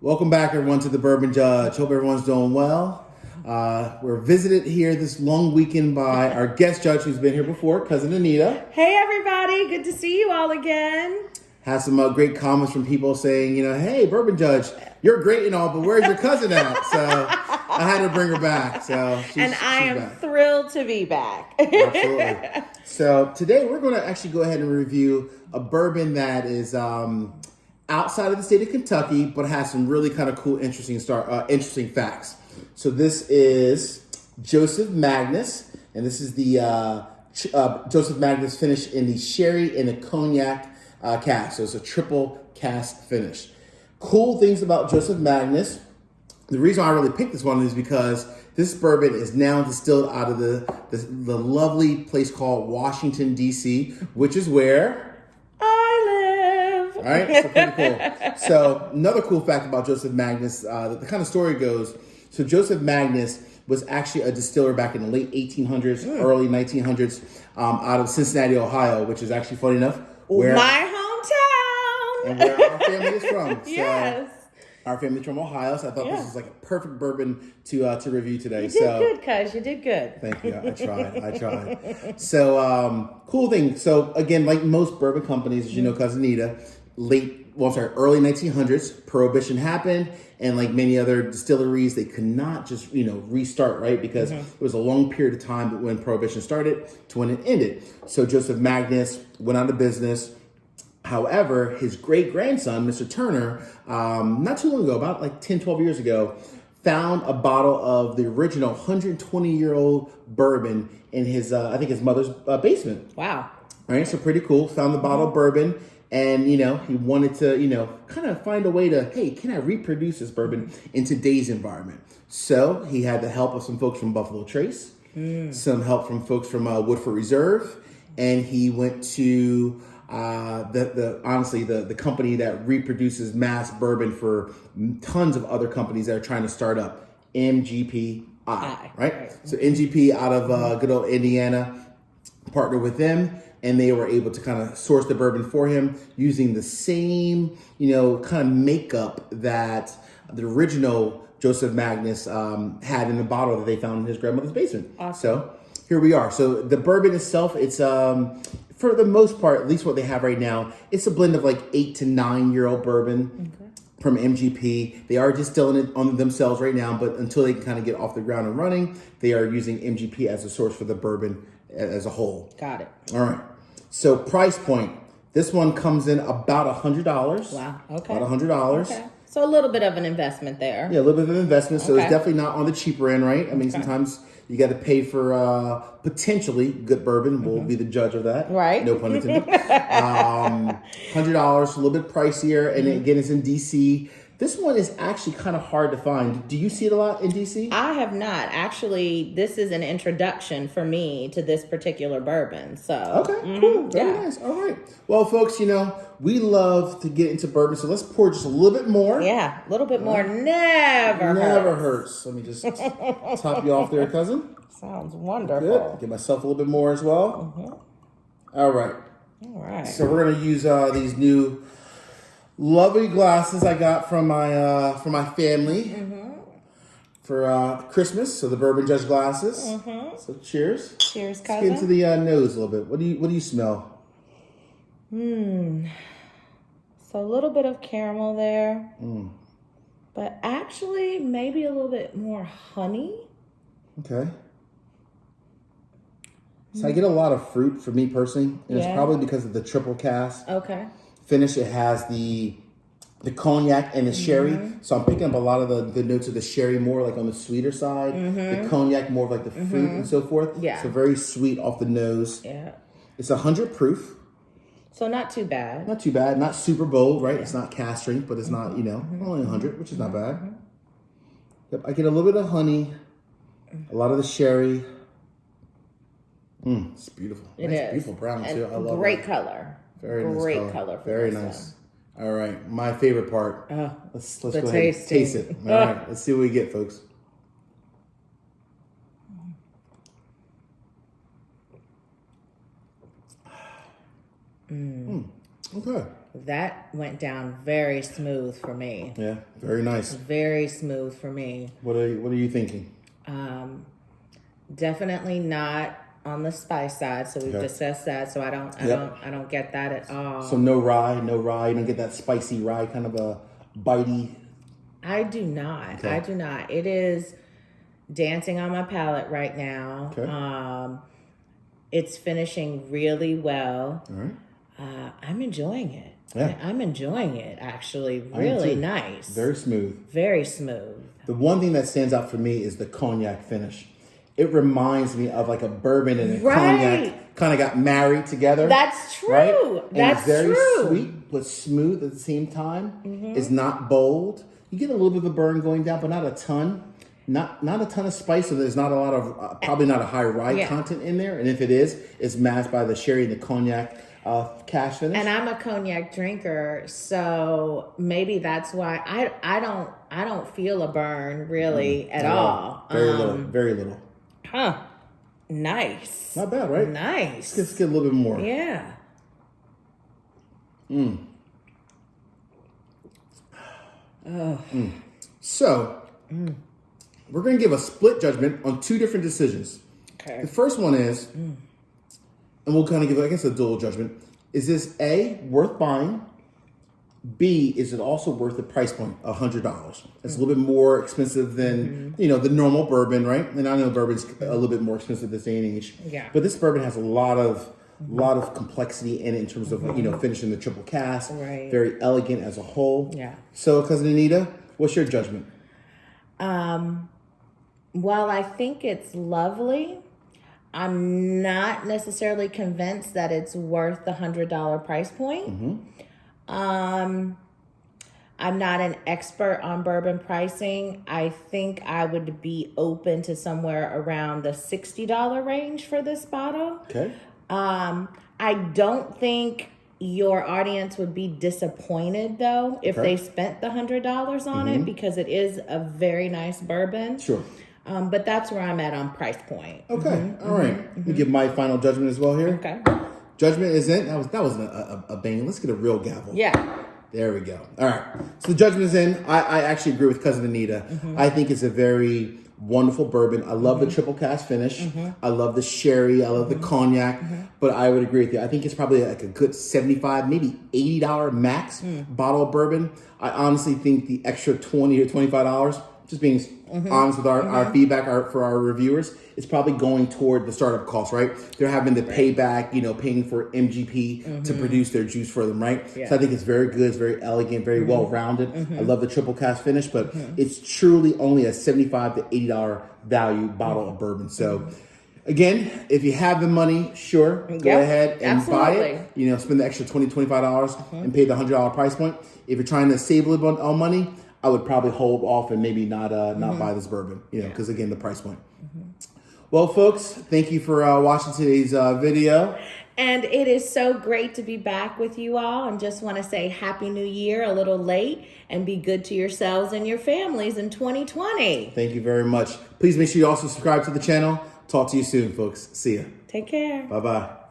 Welcome back, everyone, to the Bourbon Judge. Hope everyone's doing well. We're visited here this long weekend by our guest judge who's been here before, Cousin Anita. Hey, everybody. Good to see you all again. Had some great comments from people saying, hey, Bourbon Judge, you're great and all, but where's your cousin at? So I had to bring her back. So she's back. Thrilled to be back. Absolutely. So today we're going to actually go ahead and review a bourbon that is outside of the state of Kentucky, but has some really kind of cool, interesting facts. So this is Joseph Magnus, and this is the Joseph Magnus finish in the sherry and the cognac cask. So it's a triple cask finish. Cool things about Joseph Magnus. The reason I really picked this one is because this bourbon is now distilled out of the lovely place called Washington, D.C., which is where I live. All right, so pretty cool. So another cool fact about Joseph Magnus, the kind of story goes, so Joseph Magnus was actually a distiller back in the late 1800s, early 1900s, out of Cincinnati, Ohio, which is actually funny enough where my hometown and where our family is from. Yes. So our family's from Ohio, so I thought this was like a perfect bourbon to review today. You did good, cuz. You did good. Thank you. I tried. So, cool thing. So, again, like most bourbon companies, as you know, Cousin Anita, early 1900s, Prohibition happened. And like many other distilleries, they could not just, restart, right? Because it was a long period of time when Prohibition started to when it ended. So Joseph Magnus went out of business. However, his great-grandson, Mr. Turner, not too long ago, about like 10, 12 years ago, found a bottle of the original 120-year-old bourbon in his, I think his mother's basement. Wow. All right, so pretty cool. Found the bottle of bourbon. And, he wanted to, kind of find a way to, hey, can I reproduce this bourbon in today's environment? So he had the help of some folks from Buffalo Trace, some help from folks from Woodford Reserve, and he went to the company that reproduces mass bourbon for tons of other companies that are trying to start up, MGPI, right? So MGP out of good old Indiana, partnered with them. And they were able to kind of source the bourbon for him using the same, kind of makeup that the original Joseph Magnus had in the bottle that they found in his grandmother's basement. Awesome. So here we are. So the bourbon itself, it's for the most part, at least what they have right now, it's a blend of like 8 to 9 year old bourbon. Okay. From MGP. They are distilling it on themselves right now, but until they can kind of get off the ground and running, they are using MGP as a source for the bourbon as a whole. Got it. All right. So price point. This one comes in about $100. Wow. Okay. About $100. Okay. So a little bit of an investment there. Yeah, a little bit of an investment. So it's definitely not on the cheaper end, right? I mean, sometimes you got to pay for potentially good bourbon. We'll be the judge of that. Right. No pun intended. $100, a little bit pricier. And again, it's in DC. This one is actually kind of hard to find. Do you see it a lot in DC? I have not. Actually, this is an introduction for me to this particular bourbon. So okay, cool. Very nice. All right. Well, folks, we love to get into bourbon, so let's pour just a little bit more. Yeah, a little bit more never hurts. Let me just top you off there, cousin. Sounds wonderful. Good. Give myself a little bit more as well. Mm-hmm. All right. So we're going to use these new lovely glasses I got from my family for Christmas. So the Bourbon Judge glasses. So cheers. Cheers, cousin. Let's get into the nose a little bit. What do you smell? So a little bit of caramel there, but actually maybe a little bit more honey. Okay. So I get a lot of fruit for me personally, and it's probably because of the triple cask. Okay. Finish. It has the cognac and the sherry, so I'm picking up a lot of the notes of the sherry more like on the sweeter side, the cognac more of like the fruit and so forth. Yeah. So very sweet off the nose. Yeah. It's 100 proof. So not too bad. Not too bad. Not super bold, right? Yeah. It's not cask strength, but it's not, only 100, which is not bad. Yep. I get a little bit of honey, a lot of the sherry. It's beautiful. Beautiful brown too. I love it. Great color. Very nice Great color. Very nice. All right, my favorite part. Let's go ahead and taste it. All right, let's see what we get, folks. Okay. That went down very smooth for me. Yeah, very nice. Very smooth for me. What are you thinking? Definitely not on the spice side. So we've discussed that. So I don't get that at all. So no rye. You don't get that spicy rye kind of a bitey. I do not. Okay. I do not. It is dancing on my palate right now. Okay. It's finishing really well. All right. I'm enjoying it. Yeah. I'm enjoying it, actually. Really nice. Very smooth. Very smooth. The one thing that stands out for me is the cognac finish. It reminds me of like a bourbon and a cognac kind of got married together. That's true. Right? And That's it's very true. sweet but smooth at the same time. It's not bold. You get a little bit of a burn going down, but not a ton. Not a ton of spice, so there's not a lot of, probably not a high rye content in there. And if it is, it's masked by the sherry and the cognac cash finish. And I'm a cognac drinker, so maybe that's why I don't feel a burn really at all. Very little. Huh. Nice. Not bad, right? Nice. Let's get a little bit more. Yeah. So, we're going to give a split judgment on two different decisions. Okay. The first one is, and we'll kind of give, I guess, a dual judgment. Is this A, worth buying? B, is it also worth the price point, $100? It's a little bit more expensive than, the normal bourbon, right? And I know bourbon's a little bit more expensive this day and age. Yeah. But this bourbon has a lot of complexity in it in terms of, finishing the triple cask. Right. Very elegant as a whole. Yeah. So, Cousin Anita, what's your judgment? While I think it's lovely, I'm not necessarily convinced that it's worth the $100 price point. I'm not an expert on bourbon pricing. I think I would be open to somewhere around the $60 range for this bottle. Okay. I don't think your audience would be disappointed though if they spent the $100 on it, because it is a very nice bourbon. Sure. But that's where I'm at on price point. Okay. All right. Let me give my final judgment as well here. Okay. Judgment is in. That was a bang. Let's get a real gavel. Yeah. There we go. All right. So the judgment is in. I actually agree with Cousin Anita. I think it's a very wonderful bourbon. I love the triple cask finish. I love the sherry. I love the cognac. But I would agree with you. I think it's probably like a good $75, maybe $80 max bottle of bourbon. I honestly think the extra $20 or $25, just being honest with our feedback for our reviewers, it's probably going toward the startup cost, right? They're having to pay back, paying for MGP to produce their juice for them, right? Yeah. So I think it's very good. It's very elegant, very well-rounded. I love the triple cask finish, but it's truly only a $75 to $80 value bottle of bourbon. So again, if you have the money, sure, go ahead and buy it. Spend the extra $20, $25 and pay the $100 price point. If you're trying to save a little bit on money, I would probably hold off and maybe not buy this bourbon, because again, the price point. Well, folks, thank you for watching today's video. And it is so great to be back with you all, and just want to say Happy New Year, a little late, and be good to yourselves and your families in 2020. Thank you very much. Please make sure you also subscribe to the channel. Talk to you soon, folks. See ya. Take care. Bye-bye.